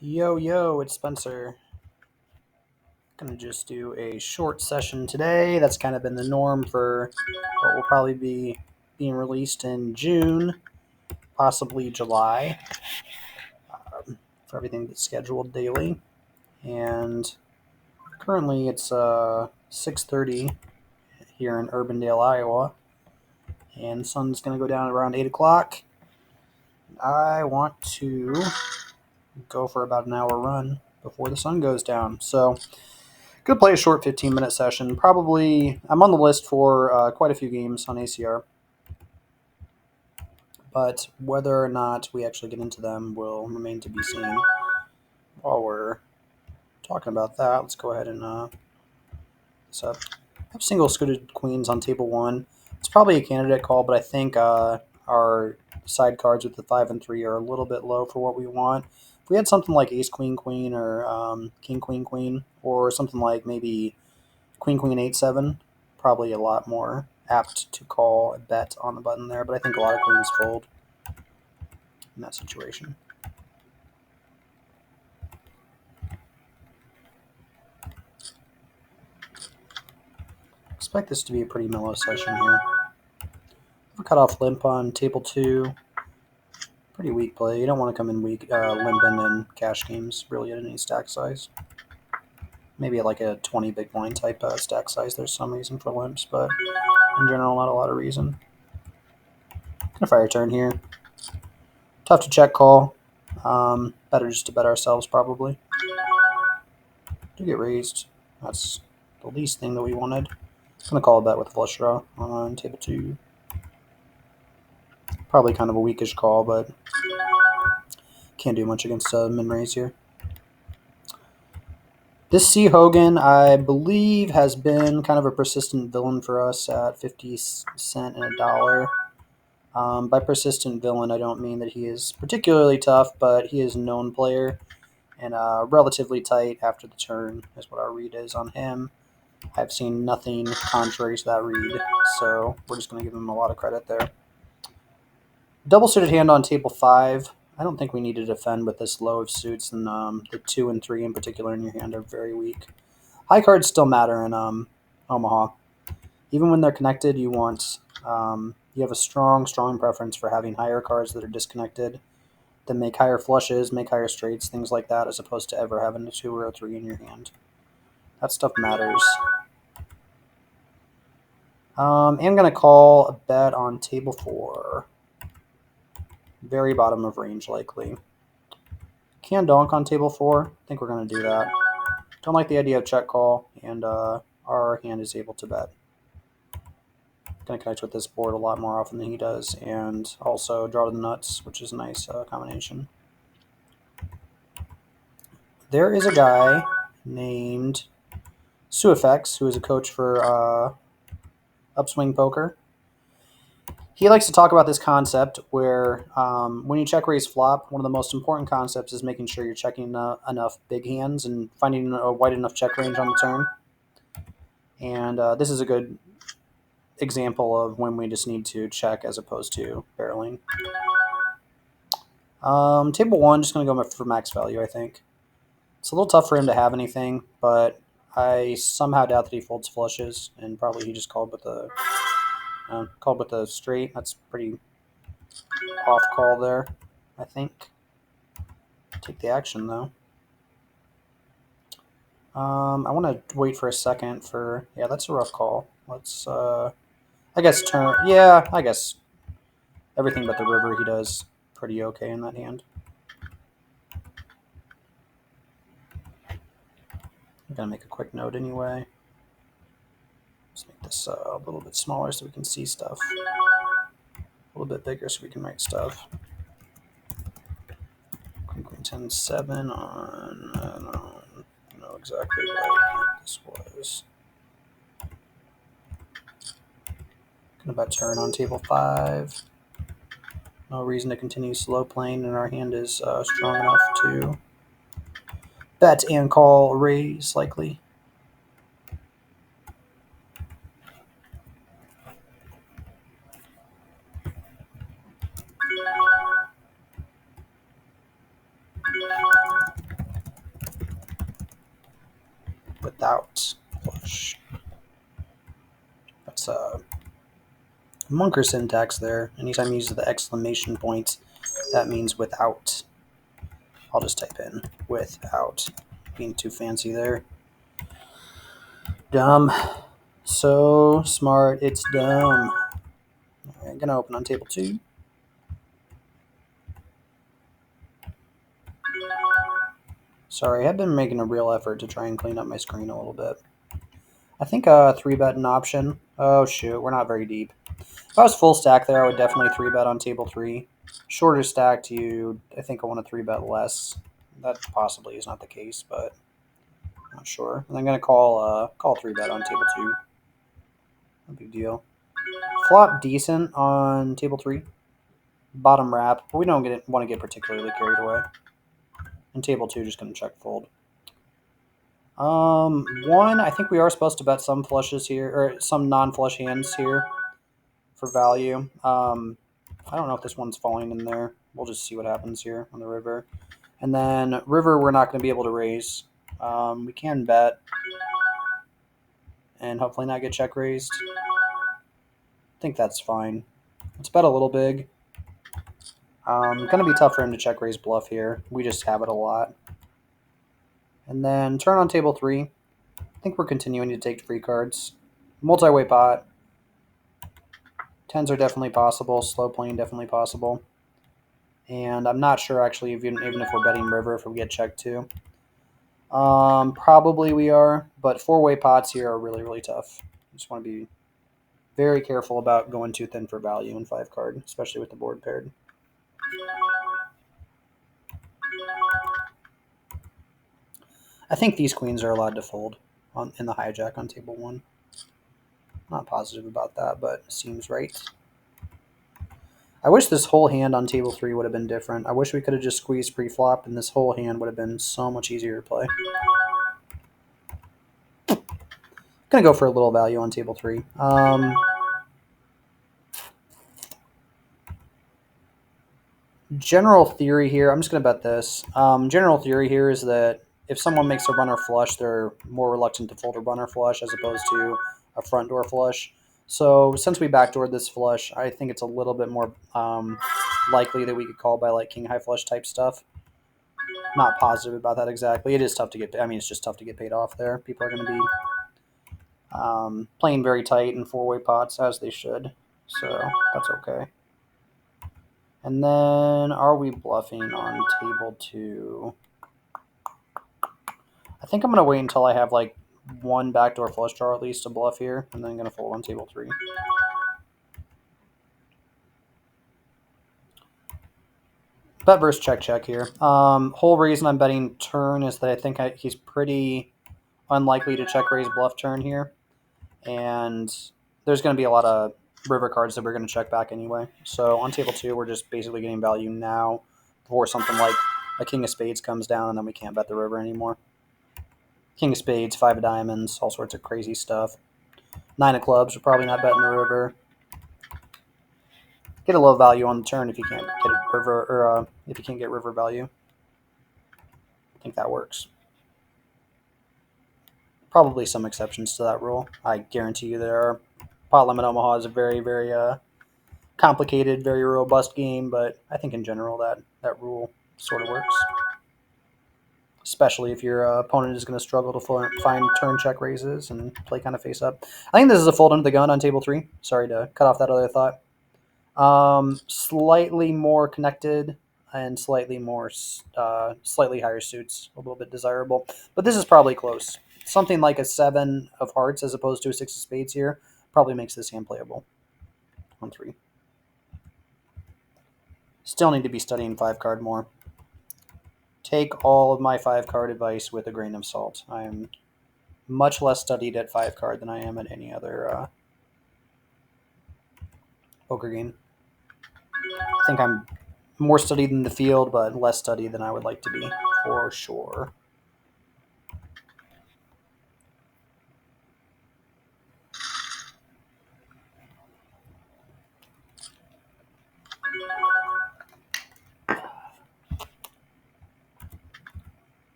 Yo, it's Spencer. Gonna just do a short session today. That's kind of been the norm for what will probably be being released in June, possibly July, for everything that's scheduled daily. And currently it's 6:30 here in Urbandale, Iowa, and the sun's gonna go down around 8 o'clock. I want to go for about an hour run before the sun goes down. So could play a short 15-minute session. Probably, I'm on the list for quite a few games on ACR, but whether or not we actually get into them will remain to be seen. While we're talking about that, let's go ahead and set up. I have single suited queens on table one. It's probably a candidate call, but I think our side cards with the 5 and 3 are a little bit low for what we want. If we had something like ace queen queen or king queen queen, or something like maybe queen queen 8 7, probably a lot more apt to call a bet on the button there, but I think a lot of queens fold in that situation. Expect this to be a pretty mellow session here. Cut off limp on table two. Pretty weak play. You don't want to come in weak limping in cash games really at any stack size. Maybe at like a 20 big blind type stack size. There's some reason for limps, but in general, not a lot of reason. Gonna fire turn here. Tough to check call. Better just to bet ourselves probably. Do get raised. That's the least thing that we wanted. Gonna call a bet with flush draw on table two. Probably kind of a weakish call, but can't do much against min raise here. This C. Hogan, I believe, has been kind of a persistent villain for us at 50 cent and a dollar. By persistent villain, I don't mean that he is particularly tough, but he is a known player and relatively tight after the turn is what our read is on him. I've seen nothing contrary to that read, so we're just going to give him a lot of credit there. Double suited hand on table 5. I don't think we need to defend with this low of suits, and the 2 and 3 in particular in your hand are very weak. High cards still matter in Omaha. Even when they're connected, you have a strong preference for having higher cards that are disconnected, that make higher flushes, make higher straights, things like that, as opposed to ever having a 2 or a 3 in your hand. That stuff matters. I'm going to call a bet on table 4. Very bottom of range, likely. Can donk on table 4. I think we're going to do that. Don't like the idea of check call, and our hand is able to bet. Going to connect with this board a lot more often than he does, and also draw to the nuts, which is a nice combination. There is a guy named Suhepx, who is a coach for Upswing Poker. He likes to talk about this concept where when you check raise flop, one of the most important concepts is making sure you're checking enough big hands and finding a wide enough check range on the turn. And this is a good example of when we just need to check as opposed to barreling. Table 1, just going to go for max value, I think. It's a little tough for him to have anything, but I somehow doubt that he folds flushes, and probably he just called with the straight. That's pretty off call there, I think. Take the action, though. I want to wait for a second for... Yeah, that's a rough call. Let's, I guess turn... Yeah, I guess everything but the river he does pretty okay in that hand. I'm going to make a quick note anyway. Let's make this a little bit smaller so we can see stuff. A little bit bigger so we can write stuff. Queen 10 7 on... I don't know exactly what this was. Gonna bet turn on table 5. No reason to continue slow playing, and our hand is strong enough to bet and call raise likely. without flush. That's Munker syntax there. Anytime you use the exclamation point, that means without. I'll just type in without. Being too fancy there. Dumb. So smart, it's dumb. Alright, gonna open on table 2. Sorry, I've been making a real effort to try and clean up my screen a little bit. I think a 3-bet an option. Oh shoot, we're not very deep. If I was full stack there, I would definitely 3-bet on table 3. Shorter stacked, I think I want to 3-bet less. That possibly is not the case, but I'm not sure. And I'm gonna call 3-bet on table 2. No big deal. Flop decent on table 3. Bottom wrap, but we don't want to get particularly carried away. And table 2 just gonna check fold. 1, I think we are supposed to bet some flushes here, or some non-flush hands here for value. I don't know if this one's falling in there. We'll just see what happens here on the river. And then river, we're not going to be able to raise. We can bet and hopefully not get check raised. I think that's fine. Let's bet a little big. Going to be tough for him to check raise bluff here. We just have it a lot. And then turn on table 3. I think we're continuing to take free cards. Multi-way pot. 10s are definitely possible. Slow playing definitely possible. And I'm not sure actually even if we're betting river if we get checked too. Probably we are, but 4-way pots here are really, really tough. You just want to be very careful about going too thin for value in 5-card, especially with the board paired. I think these queens are allowed to fold in the hijack on table 1. Not positive about that, but seems right. I wish this whole hand on table 3 would have been different. I wish we could have just squeezed pre-flop, and this whole hand would have been so much easier to play. Gonna go for a little value on table 3. General theory here, I'm just gonna bet this. General theory here is that if someone makes a runner flush, they're more reluctant to fold a runner flush as opposed to a front door flush. So since we backdoored this flush, I think it's a little bit more likely that we could call by like king high flush type stuff. Not positive about that exactly. It is tough to get. I mean, it's just tough to get paid off there. People are going to be playing very tight in 4-way pots as they should. So that's okay. And then are we bluffing on table 2? I think I'm going to wait until I have like one backdoor flush draw at least to bluff here, and then I'm going to fold on table 3. Bet versus check here. Whole reason I'm betting turn is that I think he's pretty unlikely to check raise bluff turn here, and there's going to be a lot of river cards that we're going to check back anyway. So on table 2, we're just basically getting value now before something like a king of spades comes down, and then we can't bet the river anymore. King of spades, 5 of diamonds, all sorts of crazy stuff. 9 of clubs, we're probably not betting the river. Get a low value on the turn if you can't get a river, or if you can't get river value. I think that works. Probably some exceptions to that rule. I guarantee you there are. Pot limit Omaha is a very, very complicated, very robust game, but I think in general that rule sort of works. Especially if your opponent is going to struggle to find turn check raises and play kind of face up. I think this is a fold under the gun on table 3. Sorry to cut off that other thought. Slightly more connected and slightly higher suits, a little bit desirable. But this is probably close. Something like a 7 of hearts as opposed to a 6 of spades here probably makes this hand playable on 3. Still need to be studying 5-card more. Take all of my 5-card advice with a grain of salt. I am much less studied at 5-card than I am at any other poker game. I think I'm more studied in the field, but less studied than I would like to be, for sure.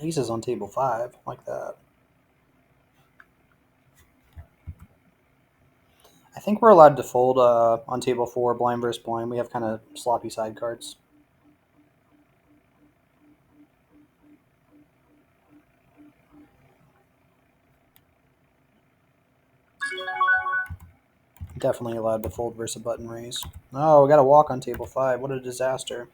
Aces on table 5, like that. I think we're allowed to fold on table 4, blind versus blind. We have kind of sloppy side cards. Definitely allowed to fold versus a button raise. Oh, we got a walk on table 5. What a disaster.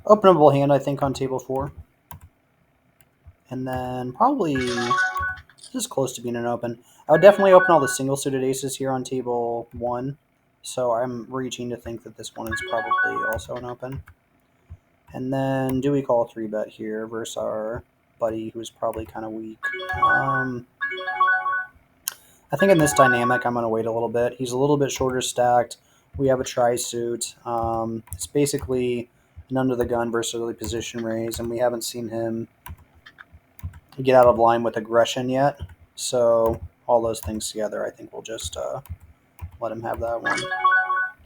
Openable hand, I think, on table 4. And then probably this is close to being an open. I would definitely open all the single suited aces here on table 1. So I'm reaching to think that this one is probably also an open. And then do we call 3-bet here versus our buddy who's probably kind of weak? I think in this dynamic, I'm going to wait a little bit. He's a little bit shorter stacked. We have a tri-suit. It's basically an under-the-gun versus early position raise, and we haven't seen him get out of line with aggression yet. So all those things together, I think we'll just let him have that one.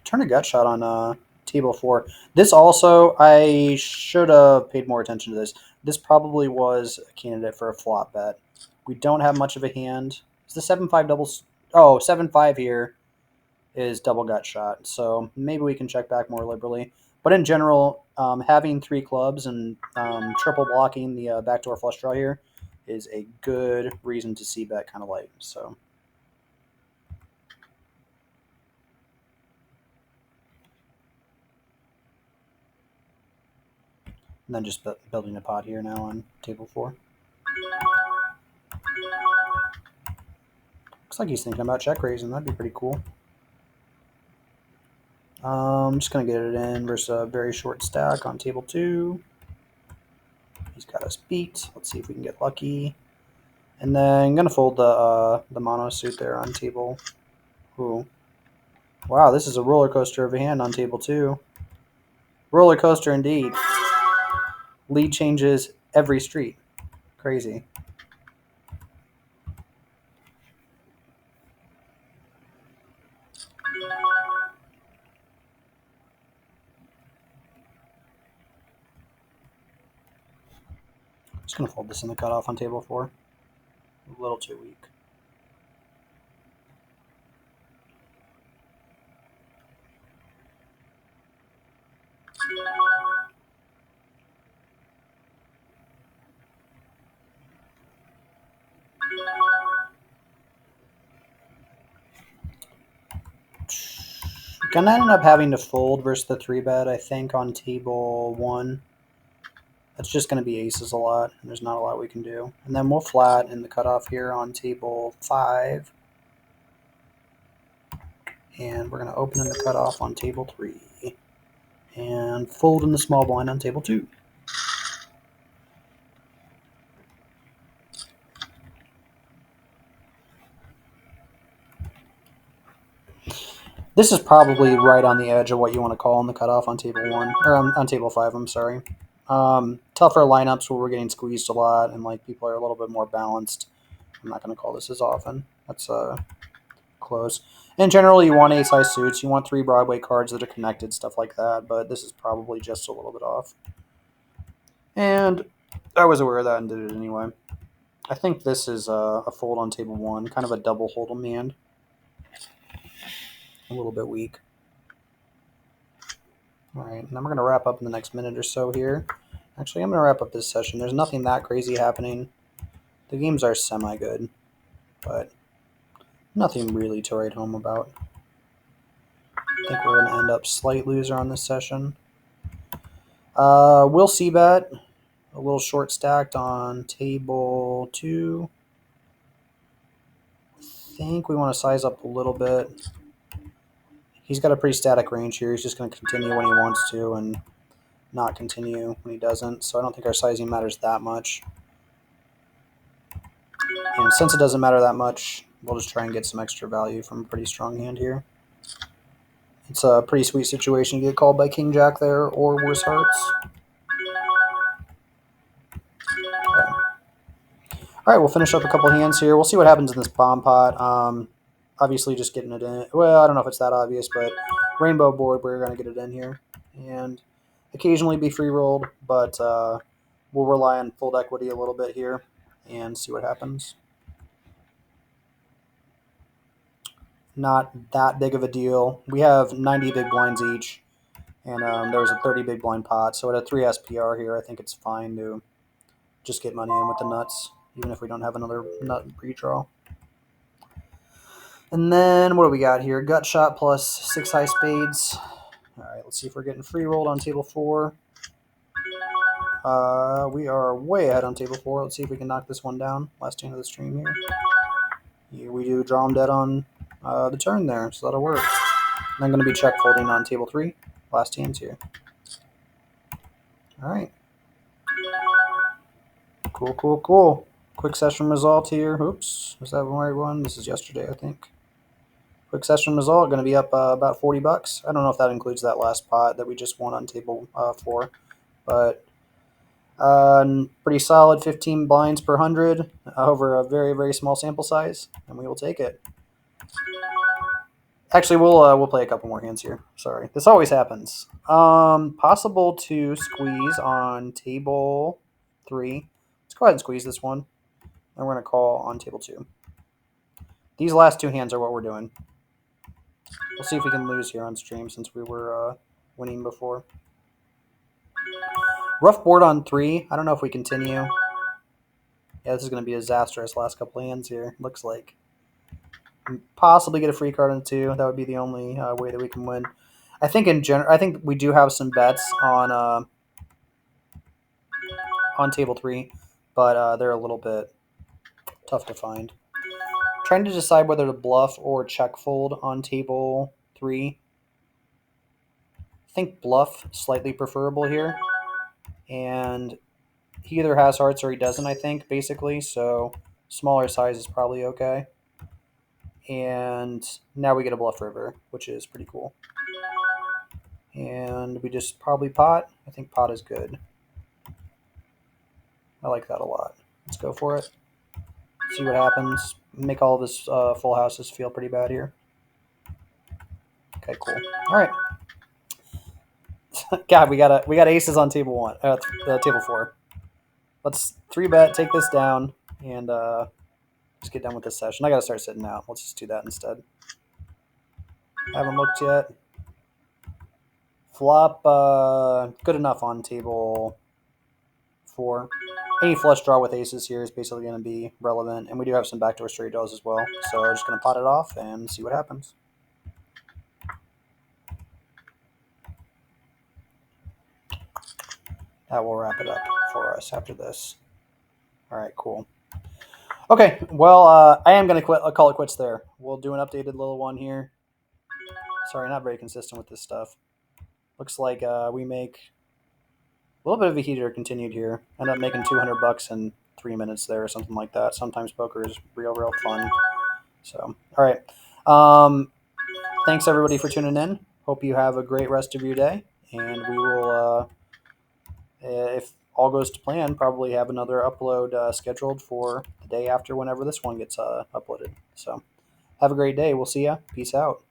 Turn a gut shot on table 4. This also, I should have paid more attention to this. This probably was a candidate for a flop bet. We don't have much of a hand. Is the 7-5 doubles? Oh, 7-5 here is double gut shot. So maybe we can check back more liberally. But in general, having 3 clubs and triple blocking the backdoor flush draw here is a good reason to see bet kind of light. So. And then just building a pot here now on table 4. Looks like he's thinking about check raising. That'd be pretty cool. I'm just going to get it in versus a very short stack on table 2. He's got us beat. Let's see if we can get lucky. And then I'm going to fold the mono suit there on table. Ooh. Wow, this is a roller coaster of a hand on table 2. Roller coaster indeed. Lead changes every street. Crazy. Just going to fold this in the cutoff on table 4. A little too weak. Gonna end up having to fold versus the 3-bet, I think, on table 1. That's just going to be aces a lot. And there's not a lot we can do. And then we'll flat in the cutoff here on table 5. And we're going to open in the cutoff on table 3. And fold in the small blind on table 2. This is probably right on the edge of what you want to call in the cutoff on table 1. Or on table 5, I'm sorry. Tougher lineups where we're getting squeezed a lot and like people are a little bit more balanced. I'm not going to call this as often. That's close. In general, you want ace high suits. You want 3 Broadway cards that are connected, stuff like that. But this is probably just a little bit off. And I was aware of that and did it anyway. I think this is a fold on table 1, kind of a double hold'em hand. A little bit weak. All right, and then we're going to wrap up in the next minute or so here. Actually, I'm going to wrap up this session. There's nothing that crazy happening. The games are semi-good, but nothing really to write home about. I think we're going to end up slight loser on this session. We'll see bet. A little short stacked on table 2. I think we want to size up a little bit. He's got a pretty static range here. He's just going to continue when he wants to and not continue when he doesn't. So I don't think our sizing matters that much. And since it doesn't matter that much, We'll just try and get some extra value from a pretty strong hand here. It's a pretty sweet situation to get called by King Jack there or worse hearts. Okay. All right, we'll finish up a couple hands here. We'll see what happens in this bomb pot. Obviously, just getting it in. Well, I don't know if it's that obvious, but rainbow board, we're going to get it in here. And occasionally be free rolled, but we'll rely on fold equity a little bit here and see what happens. Not that big of a deal. We have 90 big blinds each, and there was a 30 big blind pot. So at a 3 SPR here, I think it's fine to just get money in with the nuts, even if we don't have another nut redraw. And then what do we got here? Gut shot plus 6 high spades. All right, let's see if we're getting free rolled on table 4. We are way ahead on table 4. Let's see if we can knock this one down. Last hand of the stream here. Yeah, we do draw them dead on the turn there, so that'll work. And I'm going to be check folding on table 3. Last hands here. All right. Cool, cool, cool. Quick session result here. Oops, was that the right one? This is yesterday, I think. Quick session result, going to be up about 40 bucks. I don't know if that includes that last pot that we just won on table 4, but pretty solid 15 blinds per 100 over a very, very small sample size, and we will take it. Actually, we'll play a couple more hands here. Sorry, this always happens. Possible to squeeze on table 3. Let's go ahead and squeeze this one. And we're going to call on table 2. These last 2 hands are what we're doing. We'll see if we can lose here on stream since we were winning before. Rough board on 3. I don't know if we continue. Yeah, this is going to be disastrous last couple of hands here. Looks like. Possibly get a free card on 2. That would be the only way that we can win. I think in general, I think we do have some bets on table 3, but they're a little bit tough to find. Trying to decide whether to bluff or check fold on table 3. I think bluff slightly preferable here, and he either has hearts or he doesn't, I think, basically, so smaller size is probably okay. And now we get a bluff river, which is pretty cool. And we just probably pot. I think pot is good. I like that a lot. Let's go for it. See what happens. Make all of his full houses feel pretty bad here. Okay, cool. All right. God, we got aces on table 1. Table 4. Let's 3-bet, take this down, and just get done with this session. I got to start sitting out. Let's just do that instead. Haven't looked yet. Flop, good enough on table 4. Any flush draw with aces here is basically going to be relevant, and we do have some backdoor straight draws as well. So I'm just going to pot it off and see what happens. That will wrap it up for us after this. All right, cool. Okay, well, I am going to call it quits there. We'll do an updated little one here. Sorry, not very consistent with this stuff. Looks like we make a little bit of a heater continued here. End up making 200 bucks in 3 minutes there or something like that. Sometimes poker is real fun. So, all right. Thanks, everybody, for tuning in. Hope you have a great rest of your day. And we will, if all goes to plan, probably have another upload scheduled for the day after whenever this one gets uploaded. So, have a great day. We'll see ya. Peace out.